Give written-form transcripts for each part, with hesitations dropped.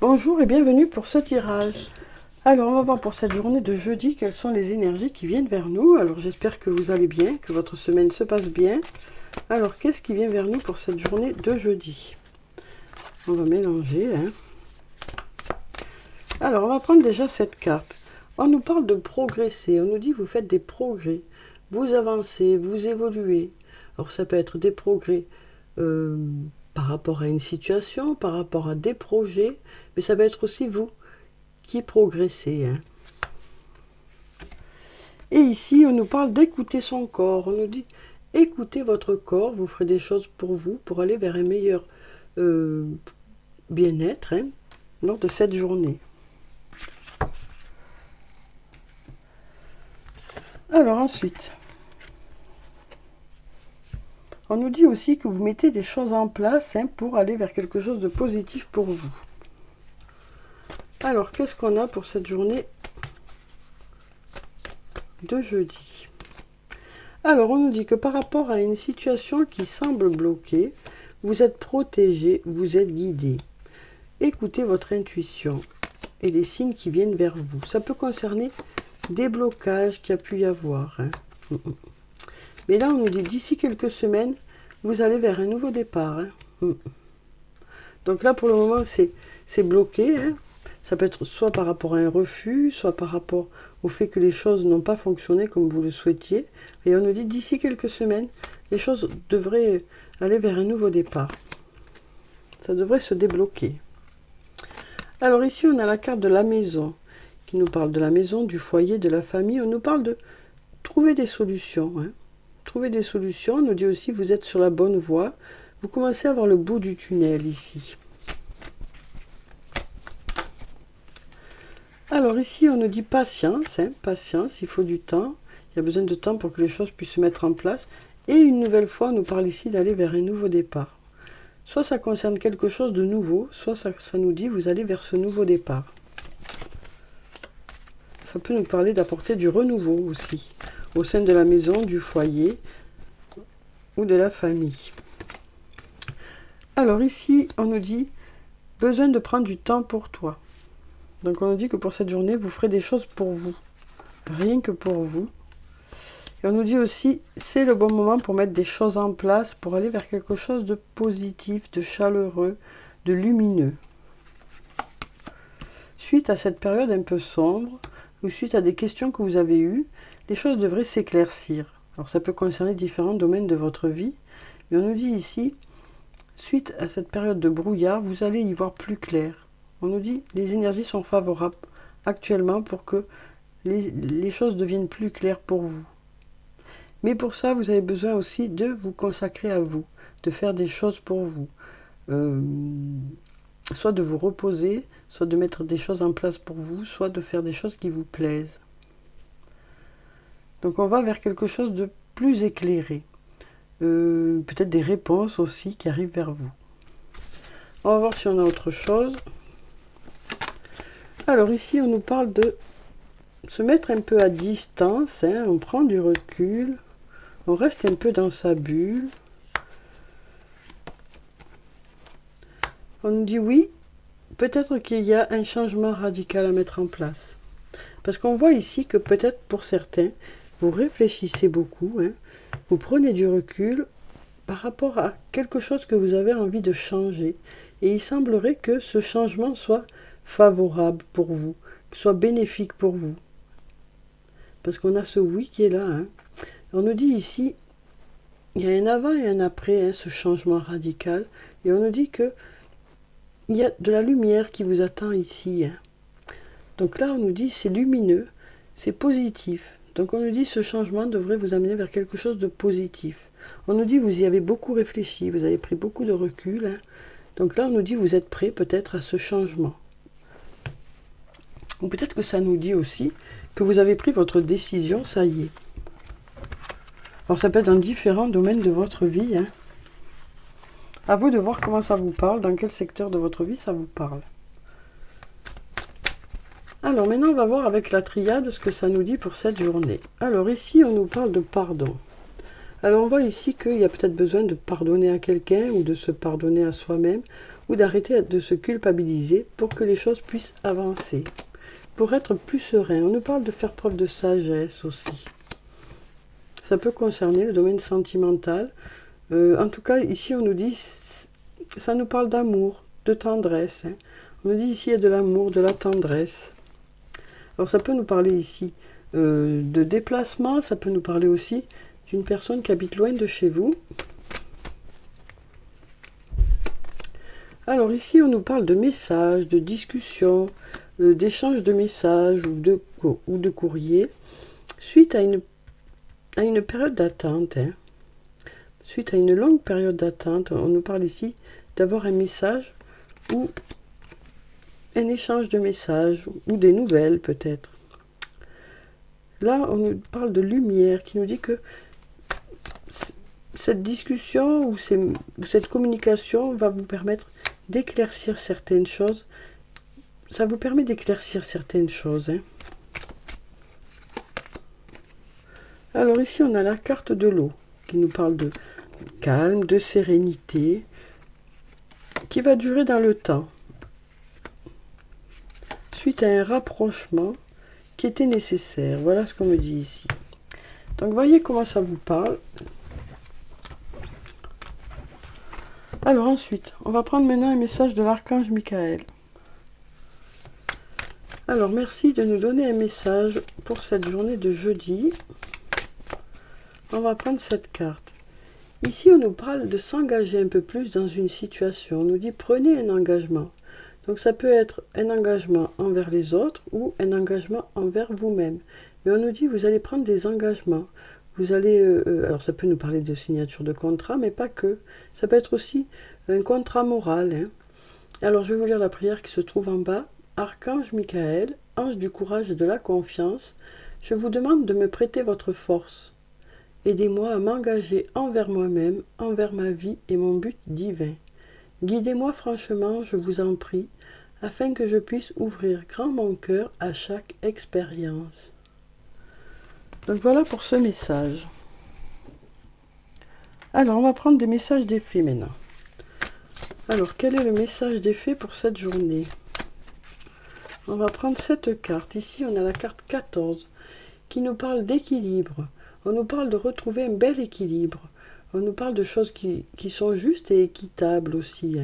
Bonjour et bienvenue pour ce tirage. Alors, on va voir pour cette journée de jeudi quelles sont les énergies qui viennent vers nous. Alors, j'espère que vous allez bien, que votre semaine se passe bien. Alors, qu'est-ce qui vient vers nous pour cette journée de jeudi? On va mélanger. Alors, on va prendre déjà cette carte. On nous parle de progresser. On nous dit vous faites des progrès. Vous avancez, vous évoluez. Alors, ça peut être des progrès par rapport à une situation, par rapport à des projets, mais ça peut être aussi vous qui progressez. Et ici, on nous parle d'écouter son corps. On nous dit, écoutez votre corps, vous ferez des choses pour vous, pour aller vers un meilleur bien-être lors de cette journée. Alors ensuite, on nous dit aussi que vous mettez des choses en place pour aller vers quelque chose de positif pour vous. Alors, qu'est-ce qu'on a pour cette journée de jeudi? Alors, on nous dit que par rapport à une situation qui semble bloquée, vous êtes protégé, vous êtes guidé. Écoutez votre intuition et les signes qui viennent vers vous. Ça peut concerner des blocages qu'il y a pu y avoir. Mais là, on nous dit d'ici quelques semaines, vous allez vers un nouveau départ. Donc là, pour le moment, c'est bloqué. Ça peut être soit par rapport à un refus, soit par rapport au fait que les choses n'ont pas fonctionné comme vous le souhaitiez. Et on nous dit d'ici quelques semaines, les choses devraient aller vers un nouveau départ. Ça devrait se débloquer. Alors ici, on a la carte de la maison, qui nous parle de la maison, du foyer, de la famille. On nous parle de trouver des solutions. Trouver des solutions. On nous dit aussi, vous êtes sur la bonne voie. Vous commencez à voir le bout du tunnel ici. Alors ici, on nous dit patience, patience, il faut du temps. Il y a besoin de temps pour que les choses puissent se mettre en place. Et une nouvelle fois, on nous parle ici d'aller vers un nouveau départ. Soit ça concerne quelque chose de nouveau, soit ça nous dit vous allez vers ce nouveau départ. Ça peut nous parler d'apporter du renouveau aussi, au sein de la maison, du foyer ou de la famille. Alors ici, on nous dit besoin de prendre du temps pour toi. Donc on nous dit que pour cette journée, vous ferez des choses pour vous, rien que pour vous. Et on nous dit aussi, c'est le bon moment pour mettre des choses en place, pour aller vers quelque chose de positif, de chaleureux, de lumineux. Suite à cette période un peu sombre, ou suite à des questions que vous avez eues, les choses devraient s'éclaircir. Alors ça peut concerner différents domaines de votre vie, mais on nous dit ici, suite à cette période de brouillard, vous allez y voir plus clair. On nous dit les énergies sont favorables actuellement pour que les choses deviennent plus claires pour vous. Mais pour ça, vous avez besoin aussi de vous consacrer à vous, de faire des choses pour vous. Soit de vous reposer, soit de mettre des choses en place pour vous, soit de faire des choses qui vous plaisent. Donc on va vers quelque chose de plus éclairé. Peut-être des réponses aussi qui arrivent vers vous. On va voir si on a autre chose. Alors ici, on nous parle de se mettre un peu à distance, on prend du recul, on reste un peu dans sa bulle. On nous dit oui, peut-être qu'il y a un changement radical à mettre en place. Parce qu'on voit ici que peut-être pour certains, vous réfléchissez beaucoup, vous prenez du recul par rapport à quelque chose que vous avez envie de changer. Et il semblerait que ce changement soit favorable pour vous, que soit bénéfique pour vous. Parce qu'on a ce oui qui est là. On nous dit ici, il y a un avant et un après, ce changement radical. Et on nous dit que il y a de la lumière qui vous attend ici. Donc là, on nous dit c'est lumineux, c'est positif. Donc on nous dit ce changement devrait vous amener vers quelque chose de positif. On nous dit vous y avez beaucoup réfléchi, vous avez pris beaucoup de recul. Donc là, on nous dit vous êtes prêt peut-être à ce changement. Ou peut-être que ça nous dit aussi que vous avez pris votre décision, ça y est. Alors ça peut être dans différents domaines de votre vie. À vous de voir comment ça vous parle, dans quel secteur de votre vie ça vous parle. Alors maintenant on va voir avec la triade ce que ça nous dit pour cette journée. Alors ici on nous parle de pardon. Alors on voit ici qu'il y a peut-être besoin de pardonner à quelqu'un ou de se pardonner à soi-même. ou d'arrêter de se culpabiliser pour que les choses puissent avancer, pour être plus serein. On nous parle de faire preuve de sagesse aussi. Ça peut concerner le domaine sentimental. En tout cas, ici, on nous dit, ça nous parle d'amour, de tendresse. On nous dit ici, il y a de l'amour, de la tendresse. Alors, ça peut nous parler ici de déplacement, ça peut nous parler aussi d'une personne qui habite loin de chez vous. Alors, ici, on nous parle de messages, de discussions, d'échanges de messages ou de courriers, suite à une période d'attente. Suite à une longue période d'attente, on nous parle ici d'avoir un message ou un échange de messages ou des nouvelles peut-être. Là, on nous parle de lumière qui nous dit que cette discussion ou cette communication va vous permettre d'éclaircir certaines choses. Ça vous permet d'éclaircir certaines choses. Alors ici, on a la carte de l'eau qui nous parle de calme, de sérénité, qui va durer dans le temps, suite à un rapprochement qui était nécessaire. Voilà ce qu'on me dit ici. Donc, voyez comment ça vous parle. Alors ensuite, on va prendre maintenant un message de l'archange Michael. Alors, merci de nous donner un message pour cette journée de jeudi. On va prendre cette carte. Ici, on nous parle de s'engager un peu plus dans une situation. On nous dit, prenez un engagement. Donc, ça peut être un engagement envers les autres ou un engagement envers vous-même. Mais on nous dit, vous allez prendre des engagements. Vous allez, alors, ça peut nous parler de signature de contrat, mais pas que. Ça peut être aussi un contrat moral. Alors, je vais vous lire la prière qui se trouve en bas. Archange Michael, ange du courage et de la confiance, je vous demande de me prêter votre force. Aidez-moi à m'engager envers moi-même, envers ma vie et mon but divin. Guidez-moi franchement, je vous en prie, afin que je puisse ouvrir grand mon cœur à chaque expérience. Donc voilà pour ce message. Alors, on va prendre des messages d'effet maintenant. Alors, quel est le message d'effet pour cette journée? On va prendre cette carte. Ici, on a la carte 14 qui nous parle d'équilibre. On nous parle de retrouver un bel équilibre. On nous parle de choses qui sont justes et équitables aussi.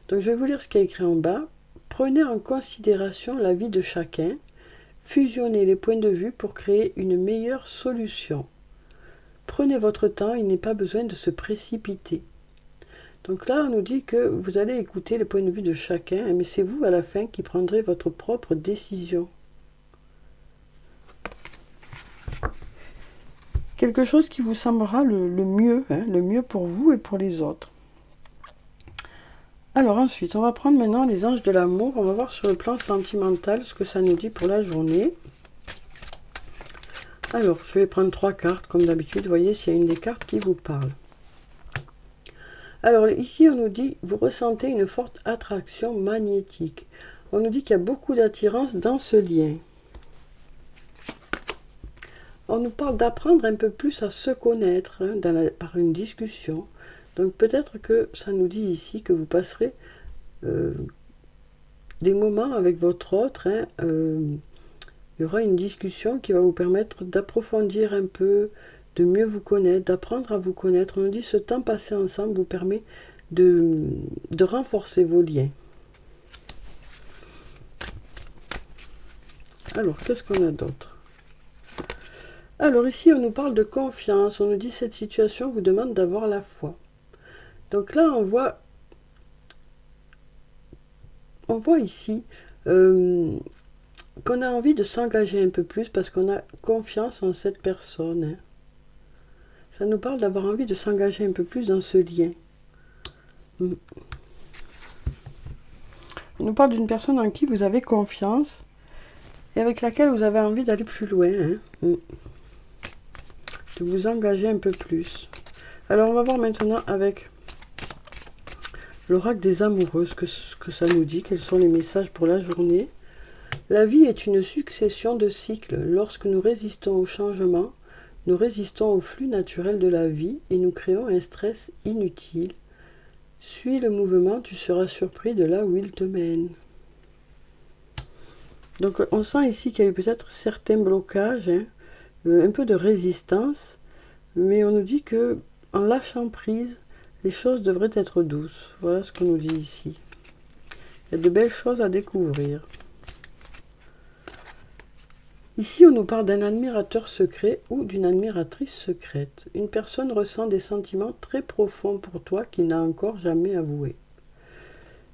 Donc, je vais vous lire ce qu'il y a écrit en bas. Prenez en considération la vie de chacun. Fusionnez les points de vue pour créer une meilleure solution. Prenez votre temps, il n'est pas besoin de se précipiter. Donc là, on nous dit que vous allez écouter les points de vue de chacun, mais c'est vous à la fin qui prendrez votre propre décision. Quelque chose qui vous semblera le mieux, le mieux pour vous et pour les autres. Alors ensuite, on va prendre maintenant les anges de l'amour. On va voir sur le plan sentimental ce que ça nous dit pour la journée. Alors, je vais prendre 3 cartes comme d'habitude. Voyez s'il y a une des cartes qui vous parle. Alors ici, on nous dit, vous ressentez une forte attraction magnétique. On nous dit qu'il y a beaucoup d'attirance dans ce lien. On nous parle d'apprendre un peu plus à se connaître par une discussion. Donc peut-être que ça nous dit ici que vous passerez des moments avec votre autre. Il y aura une discussion qui va vous permettre d'approfondir un peu, de mieux vous connaître, d'apprendre à vous connaître. On nous dit ce temps passé ensemble vous permet de renforcer vos liens. Alors, qu'est-ce qu'on a d'autre? Alors ici, on nous parle de confiance. On nous dit cette situation vous demande d'avoir la foi. Donc là, on voit ici qu'on a envie de s'engager un peu plus parce qu'on a confiance en cette personne. Ça nous parle d'avoir envie de s'engager un peu plus dans ce lien. On nous parle d'une personne en qui vous avez confiance et avec laquelle vous avez envie d'aller plus loin. De vous engager un peu plus. Alors, on va voir maintenant avec l'oracle des amoureux ce que ça nous dit, quels sont les messages pour la journée. La vie est une succession de cycles. Lorsque nous résistons au changement, nous résistons au flux naturel de la vie et nous créons un stress inutile. Suis le mouvement, tu seras surpris de là où il te mène. Donc on sent ici qu'il y a eu peut-être certains blocages, hein, un peu de résistance, mais on nous dit que en lâchant prise, les choses devraient être douces. Voilà ce qu'on nous dit ici. Il y a de belles choses à découvrir. Ici, on nous parle d'un admirateur secret ou d'une admiratrice secrète. Une personne ressent des sentiments très profonds pour toi qu'il n'a encore jamais avoués.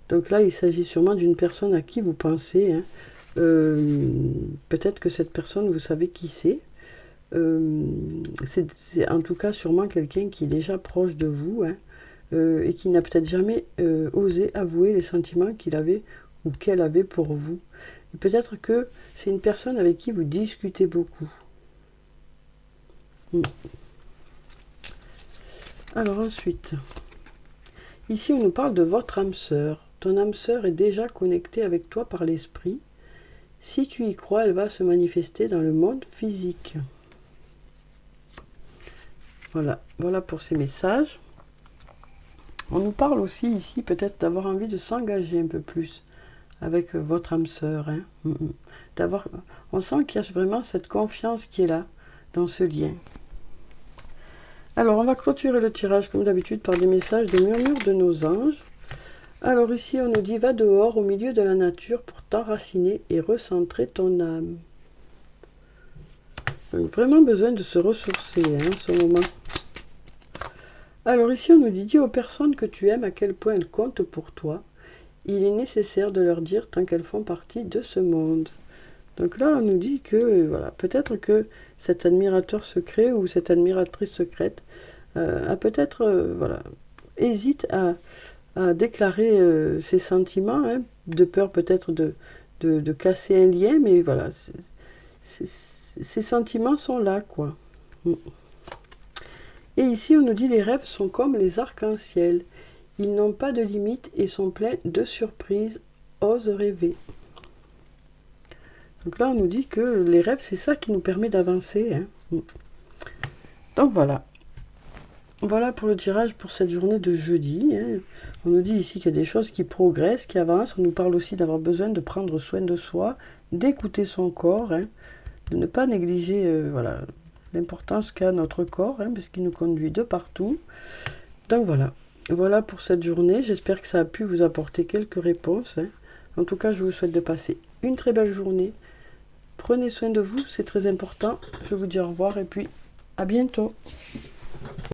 Donc là, il s'agit sûrement d'une personne à qui vous pensez, hein. Peut-être que cette personne, vous savez qui c'est. C'est en tout cas sûrement quelqu'un qui est déjà proche de vous, hein, et qui n'a peut-être jamais osé avouer les sentiments qu'il avait ou qu'elle avait pour vous. Peut-être que c'est une personne avec qui vous discutez beaucoup. Alors ensuite, ici on nous parle de votre âme sœur. Ton âme sœur est déjà connectée avec toi par l'esprit. Si tu y crois, elle va se manifester dans le monde physique. Voilà, voilà pour ces messages. On nous parle aussi ici peut-être d'avoir envie de s'engager un peu plus avec votre âme sœur. Hein. On sent qu'il y a vraiment cette confiance qui est là, dans ce lien. Alors, on va clôturer le tirage comme d'habitude par des messages de murmures de nos anges. Alors ici, on nous dit, va dehors au milieu de la nature pour t'enraciner et recentrer ton âme. Donc, vraiment besoin de se ressourcer, hein, ce moment. Alors ici, on nous dit, dis aux personnes que tu aimes à quel point elles comptent pour toi. Il est nécessaire de leur dire tant qu'elles font partie de ce monde. Donc là, on nous dit que, voilà, peut-être que cet admirateur secret ou cette admiratrice secrète a peut-être, voilà, hésite à déclarer ses sentiments, hein, de peur peut-être de casser un lien, mais voilà, ces sentiments sont là, quoi. Et ici, on nous dit, les rêves sont comme les arcs-en-ciel. Ils n'ont pas de limite et sont pleins de surprises. Ose rêver. Donc là, on nous dit que les rêves, c'est ça qui nous permet d'avancer. Hein. Donc voilà. Voilà pour le tirage pour cette journée de jeudi. Hein. On nous dit ici qu'il y a des choses qui progressent, qui avancent. On nous parle aussi d'avoir besoin de prendre soin de soi, d'écouter son corps, hein, de ne pas négliger voilà, l'importance qu'a notre corps, hein, parce qu'il nous conduit de partout. Donc voilà. Voilà pour cette journée. J'espère que ça a pu vous apporter quelques réponses. Hein. En tout cas, je vous souhaite de passer une très belle journée. Prenez soin de vous, c'est très important. Je vous dis au revoir et puis à bientôt.